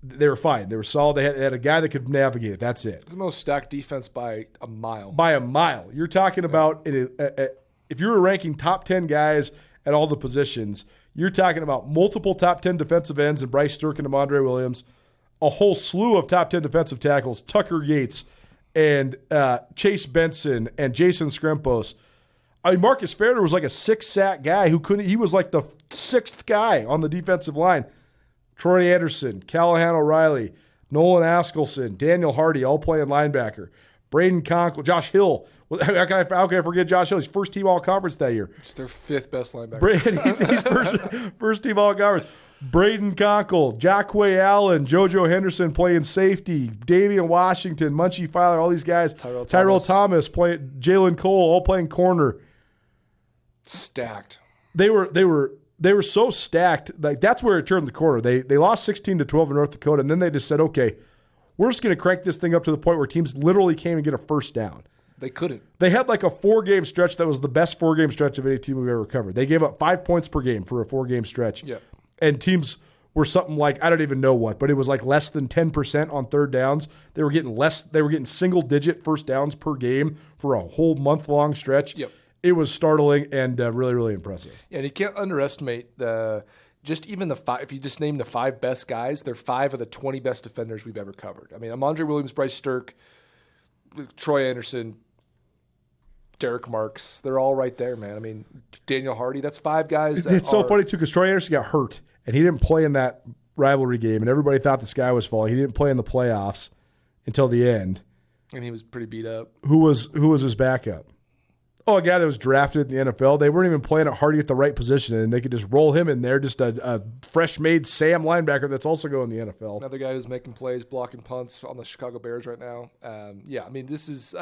They were fine. They were solid. They had a guy that could navigate it. That's it. The most stacked defense by a mile. By a mile. You're talking about if you were ranking top 10 guys at all the positions, you're talking about multiple top 10 defensive ends in Bryce Stirk and Amandre Williams, a whole slew of top 10 defensive tackles, Tucker Yates and Chase Benson and Jason Skrempos. I mean, Marcus Fairder was like a 6-sack guy he was like the 6th guy on the defensive line. Troy Anderson, Callahan O'Reilly, Nolan Askelson, Daniel Hardy, all playing linebacker. Braden Conkle, Josh Hill. How can I forget Josh Hill? He's first team all-conference that year. He's their 5th best linebacker. He's first team all-conference. Braden Conkle, Jacquay Allen, JoJo Henderson playing safety, Davian Washington, Munchie Filer, all these guys. Tyrell Thomas playing, Jalen Cole, all playing corner. Stacked. They were so stacked. Like that's where it turned the corner. They lost 16-12 in North Dakota, and then they just said, okay, we're just going to crank this thing up to the point where teams literally can't even get a first down. They couldn't. They had like a 4-game stretch that was the best 4-game stretch of any team we've ever covered. They gave up 5 points per game for a 4-game stretch. Yeah. And teams were something like, I don't even know what, but it was like less than 10% on third downs. They were getting single-digit first downs per game for a whole month-long stretch. Yep. It was startling and really, really impressive. Yeah, and you can't underestimate just even the 5. If you just name the 5 best guys, they're 5 of the 20 best defenders we've ever covered. I mean, Amandre Williams, Bryce Stirk, Troy Anderson, Derek Marks, they're all right there, man. I mean, Daniel Hardy, that's 5 guys. It's so funny, too, because Troy Anderson got hurt, and he didn't play in that rivalry game, and everybody thought the sky was falling. He didn't play in the playoffs until the end. And he was pretty beat up. Who was his backup? Oh, a guy that was drafted in the NFL. They weren't even playing at Hardy at the right position, and they could just roll him in there, just a fresh-made Sam linebacker that's also going in the NFL. Another guy who's making plays, blocking punts on the Chicago Bears right now. Yeah, I mean, this is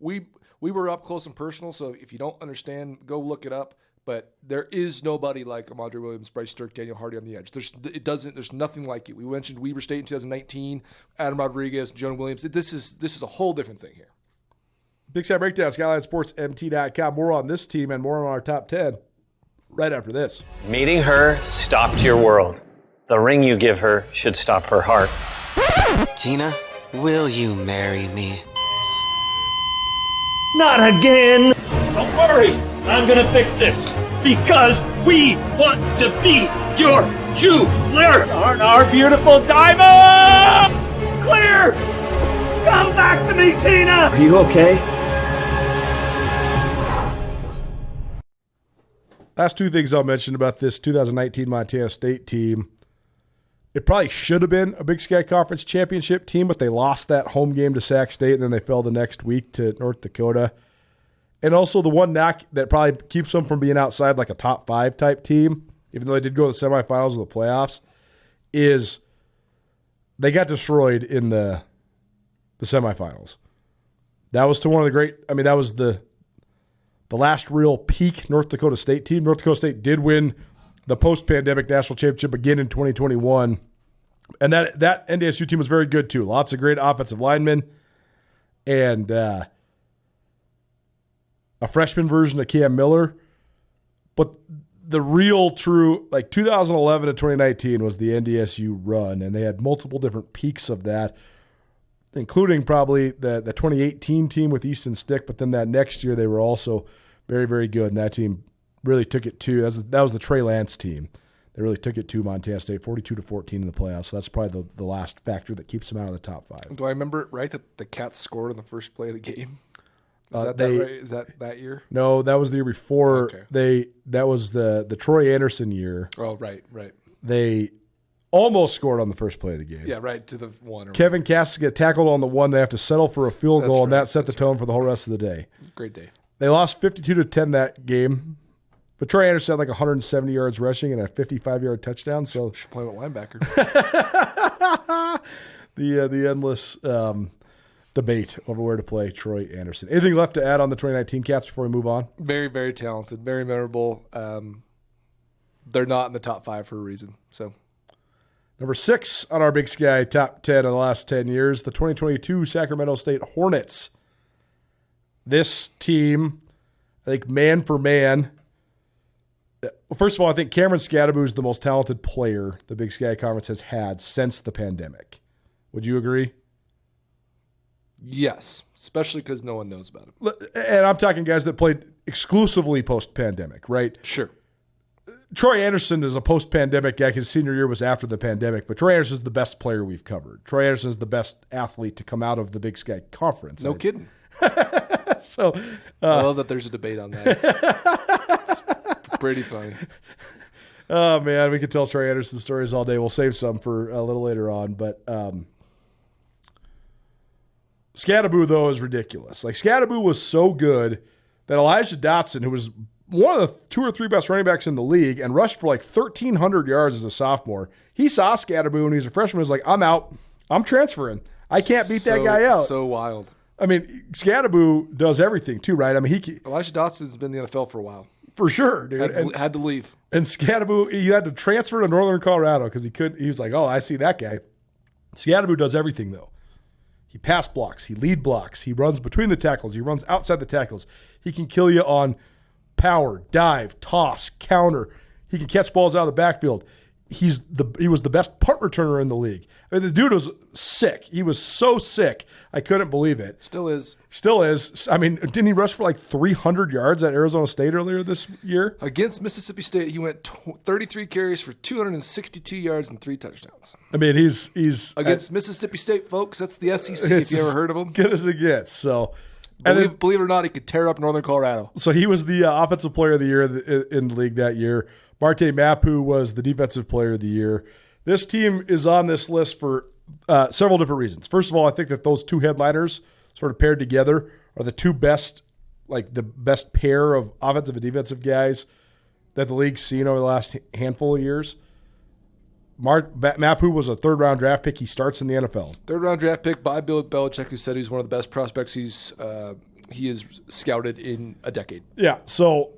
we were up close and personal, so if you don't understand, go look it up. But there is nobody like Amandre Williams, Bryce Stirk, Daniel Hardy on the edge. There's nothing like it. We mentioned Weber State in 2019, Adam Rodriguez, Jonah Williams. This is a whole different thing here. Big Sky Breakdown, SkylineSportsMT.com. More on this team and more on our top 10 right after this. Meeting her stopped your world. The ring you give her should stop her heart. Tina, will you marry me? Not again! Don't worry, I'm gonna fix this. Because we want to be your jeweler on our beautiful diamond! Clear! Come back to me, Tina! Are you okay? Last 2 things I'll mention about this 2019 Montana State team. It probably should have been a Big Sky Conference championship team, but they lost that home game to Sac State, and then they fell the next week to North Dakota. And also the one knock that probably keeps them from being outside like a top 5 type team, even though they did go to the semifinals of the playoffs, is they got destroyed in the semifinals. That was to one of the great – I mean, that was the last real peak North Dakota State team. North Dakota State did win the post-pandemic national championship again in 2021. And that NDSU team was very good too. Lots of great offensive linemen and a freshman version of Cam Miller. But the real true, like 2011 to 2019 was the NDSU run, and they had multiple different peaks of that, including probably the 2018 team with Easton Stick, but then that next year they were also very, very good, and that team really took it to, that was the Trey Lance team. They really took it to Montana State, 42-14 in the playoffs, so that's probably the last factor that keeps them out of the top 5. Do I remember it right that the Cats scored on the first play of the game? Is that right? Is that year? No, that was the year before. Okay. That was the Troy Anderson year. Oh, right. They almost scored on the first play of the game. Yeah, right, to the one. Kevin Cass get tackled on the one. They have to settle for a field goal, and that set the tone for the whole rest of the day. Great day. They lost 52-10 that game, but Troy Anderson had like 170 yards rushing and a 55-yard touchdown. So should play with linebacker. the endless debate over where to play Troy Anderson. Anything left to add on the 2019 Cats before we move on? Very, very talented, very memorable. They're not in the top 5 for a reason. So, number 6 on our Big Sky top 10 of the last 10 years, the 2022 Sacramento State Hornets. This team, I think man for man. Well, first of all, I think Cameron Scadaboo is the most talented player the Big Sky Conference has had since the pandemic. Would you agree? Yes, especially because no one knows about him. And I'm talking guys that played exclusively post-pandemic, right? Sure. Troy Anderson is a post-pandemic guy. His senior year was after the pandemic, but Troy Anderson is the best player we've covered. Troy Anderson is the best athlete to come out of the Big Sky Conference. No kidding. So I love that there's a debate on that. It's pretty funny. Oh, man, we could tell Troy Anderson stories all day. We'll save some for a little later on, but Scadaboo, though, is ridiculous. Like, Scadaboo was so good that Elijah Dotson, who was one of the 2 or 3 best running backs in the league and rushed for like 1,300 yards as a sophomore, he saw Scadaboo when he was a freshman. He was like, I'm out. I'm transferring. I can't beat that guy out. So wild. I mean, Scadaboo does everything, too, right? I mean, Elijah Dotson's been in the NFL for a while. For sure, dude. Had to leave. And Scadaboo, he had to transfer to Northern Colorado because he was like, oh, I see that guy. Scadaboo does everything, though. He pass blocks. He lead blocks. He runs between the tackles. He runs outside the tackles. He can kill you on power, dive, toss, counter. He can catch balls out of the backfield. He was the best punt returner in the league. I mean, the dude was sick. He was so sick. I couldn't believe it. Still is. I mean, didn't he rush for like 300 yards at Arizona State earlier this year? Against Mississippi State, he went 33 carries for 262 yards and 3 touchdowns. I mean, he's against Mississippi State, folks. That's the SEC. If you ever heard of him, good as it gets. So, believe it or not, he could tear up Northern Colorado. So he was the offensive player of the year in the league that year. Marte Mapu was the defensive player of the year. This team is on this list for several different reasons. First of all, I think that those 2 headliners sort of paired together are the 2 best, like the best pair of offensive and defensive guys that the league's seen over the last handful of years. Mapu was a 3rd-round draft pick. He starts in the NFL. 3rd-round draft pick by Bill Belichick, who said he's one of the best prospects he has scouted in a decade. Yeah, so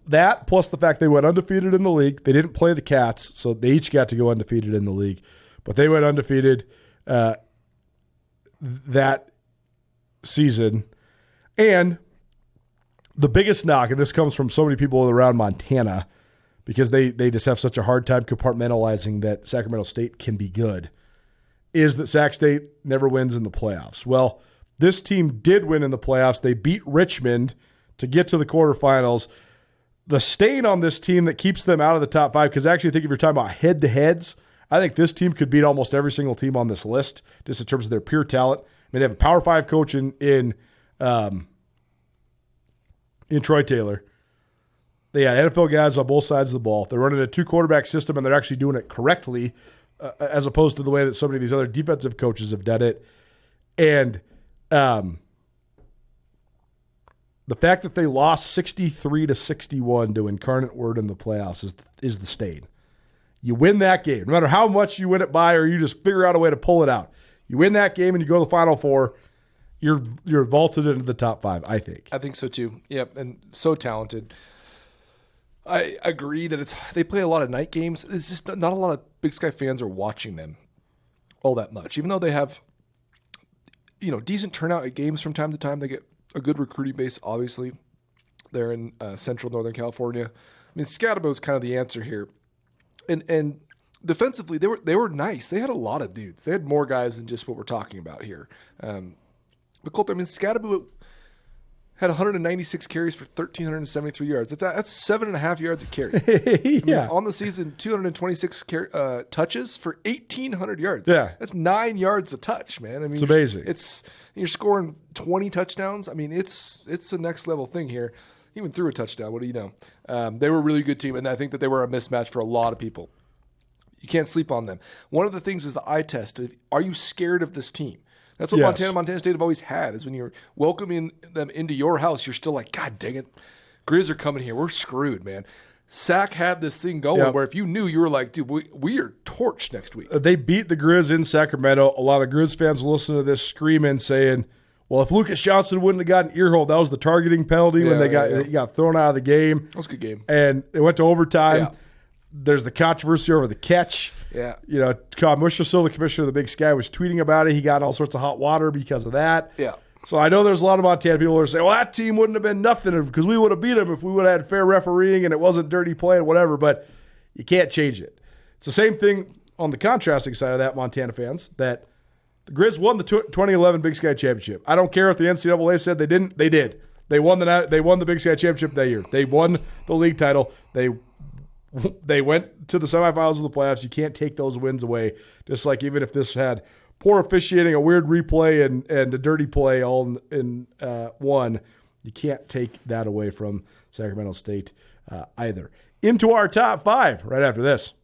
that plus the fact they went undefeated in the league. They didn't play the Cats, so they each got to go undefeated in the league. But they went undefeated that season. And the biggest knock, and this comes from so many people around Montana, because they just have such a hard time compartmentalizing that Sacramento State can be good, is that Sac State never wins in the playoffs. Well, this team did win in the playoffs. They beat Richmond to get to the quarterfinals. The stain on this team that keeps them out of the top 5, because actually I think if you're talking about head-to-heads, I think this team could beat almost every single team on this list just in terms of their pure talent. I mean, they have a Power 5 coach in Troy Taylor. They got NFL guys on both sides of the ball. They're running a 2-quarterback system, and they're actually doing it correctly as opposed to the way that so many of these other defensive coaches have done it. And the fact that they lost 63-61 to Incarnate Word in the playoffs is the stain. You win that game, no matter how much you win it by, or you just figure out a way to pull it out. You win that game and you go to the Final Four, you're vaulted into the top 5, I think. I think so too. Yep, and so talented. I agree that they play a lot of night games. It's just not a lot of Big Sky fans are watching them all that much, even though they have decent turnout at games from time to time. They get a good recruiting base, obviously. They're in central Northern California. mean, Scatterbo's kind of the answer here. And defensively, they were nice. They had a lot of dudes. They had more guys than just what we're talking about here. But Colter, I mean, Scatterbo had 196 carries for 1,373 yards. That's 7.5 yards a carry. Yeah. On the season, 226 touches for 1,800 yards. Yeah. That's 9 yards a touch, man. I mean, It's amazing. You're scoring 20 touchdowns. I mean, it's the next level thing here. He even threw a touchdown. What do you know? They were a really good team, and I think that they were a mismatch for a lot of people. You can't sleep on them. One of the things is the eye test. Are you scared of this team? That's what Montana State have always had, is when you're welcoming them into your house, you're still like, God dang it, Grizz are coming here. We're screwed, man. Sac had this thing going where if you knew, you were like, dude, we are torched next week. They beat the Grizz in Sacramento. A lot of Grizz fans will listen to this screaming, saying, well, if Lucas Johnson wouldn't have gotten earholed, that was the targeting penalty when he got thrown out of the game. That was a good game. And it went to overtime. Yeah. There's the controversy over the catch. Yeah. You know, Cobb Mushersill, the commissioner of the Big Sky, was tweeting about it. He got all sorts of hot water because of that. Yeah. So I know there's a lot of Montana people who are saying, well, that team wouldn't have been nothing because we would have beat them if we would have had fair refereeing and it wasn't dirty play and whatever, but you can't change it. It's the same thing on the contrasting side of that, Montana fans, that the Grizz won the 2011 Big Sky Championship. I don't care if the NCAA said they didn't. They did. They won the Big Sky Championship that year. They won the league title. They went to the semifinals of the playoffs. You can't take those wins away. Just like even if this had poor officiating, a weird replay, and a dirty play all in one, you can't take that away from Sacramento State either. Into our top 5 right after this.